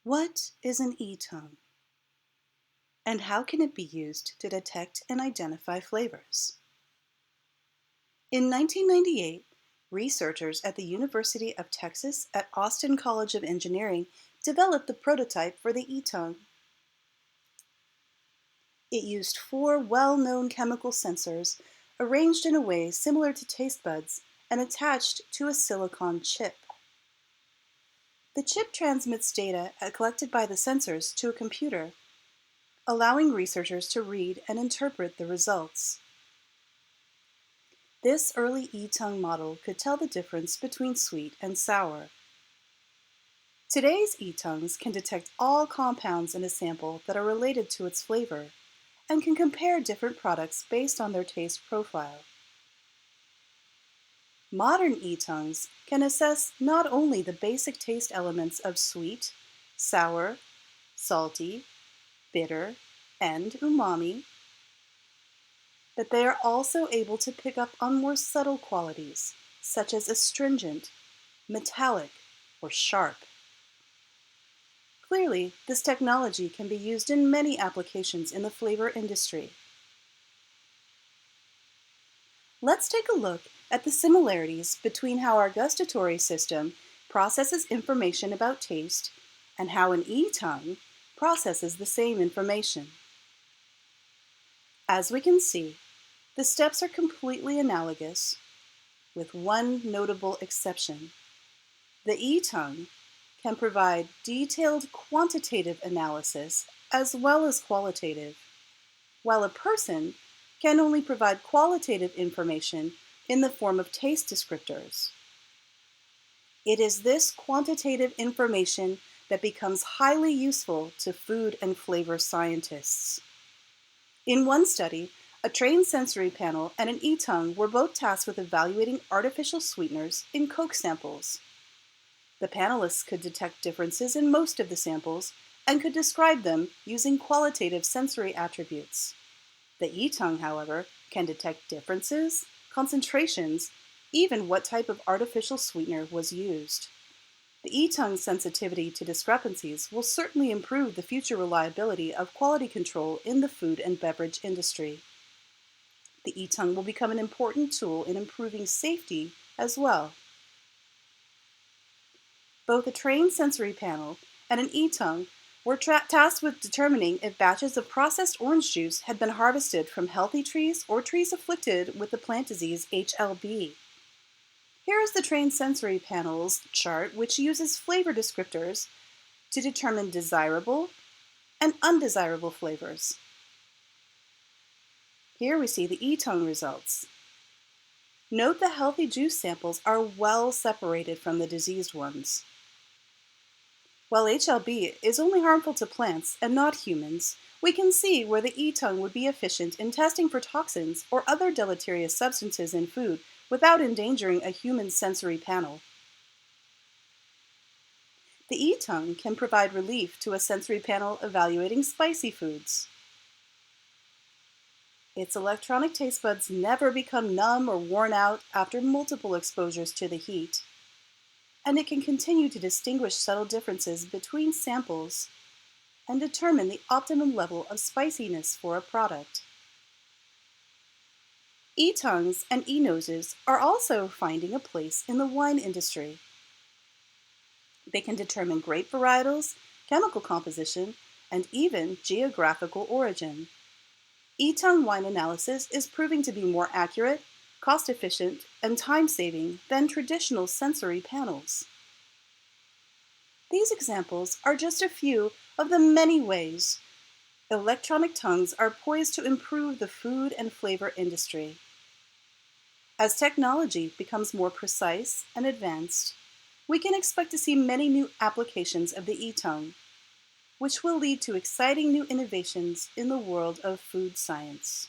What is an e-tongue, and how can it be used to detect and identify flavors? In 1998, researchers at the University of Texas at Austin College of Engineering developed the prototype for the e-tongue. It used 4 well-known chemical sensors arranged in a way similar to taste buds and attached to a silicon chip. The chip transmits data collected by the sensors to a computer, allowing researchers to read and interpret the results. This early e-tongue model could tell the difference between sweet and sour. Today's e-tongues can detect all compounds in a sample that are related to its flavor and can compare different products based on their taste profile. Modern e-tongues can assess not only the basic taste elements of sweet, sour, salty, bitter, and umami, but they are also able to pick up on more subtle qualities, such as astringent, metallic, or sharp. Clearly, this technology can be used in many applications in the flavor industry. Let's take a look at the similarities between how our gustatory system processes information about taste and how an e-tongue processes the same information. As we can see, the steps are completely analogous, with one notable exception. The e-tongue can provide detailed quantitative analysis as well as qualitative, while a person can only provide qualitative information in the form of taste descriptors. It is this quantitative information that becomes highly useful to food and flavor scientists. In one study, a trained sensory panel and an e-tongue were both tasked with evaluating artificial sweeteners in Coke samples. The panelists could detect differences in most of the samples and could describe them using qualitative sensory attributes. The e-tongue, however, can detect differences, concentrations, even what type of artificial sweetener was used. The e-tongue's sensitivity to discrepancies will certainly improve the future reliability of quality control in the food and beverage industry. The e-tongue will become an important tool in improving safety as well. Both a trained sensory panel and an e-tongue were tasked with determining if batches of processed orange juice had been harvested from healthy trees or trees afflicted with the plant disease HLB. Here is the trained sensory panel's chart, which uses flavor descriptors to determine desirable and undesirable flavors. Here we see the e-tongue results. Note the healthy juice samples are well separated from the diseased ones. While HLB is only harmful to plants and not humans, we can see where the e-tongue would be efficient in testing for toxins or other deleterious substances in food without endangering a human sensory panel. The e-tongue can provide relief to a sensory panel evaluating spicy foods. Its electronic taste buds never become numb or worn out after multiple exposures to the heat, and it can continue to distinguish subtle differences between samples and determine the optimum level of spiciness for a product. E-tongues and e-noses are also finding a place in the wine industry. They can determine grape varietals, chemical composition, and even geographical origin. E-tongue wine analysis is proving to be more accurate, cost-efficient, and time-saving than traditional sensory panels. These examples are just a few of the many ways electronic tongues are poised to improve the food and flavor industry. As technology becomes more precise and advanced, we can expect to see many new applications of the e-tongue, which will lead to exciting new innovations in the world of food science.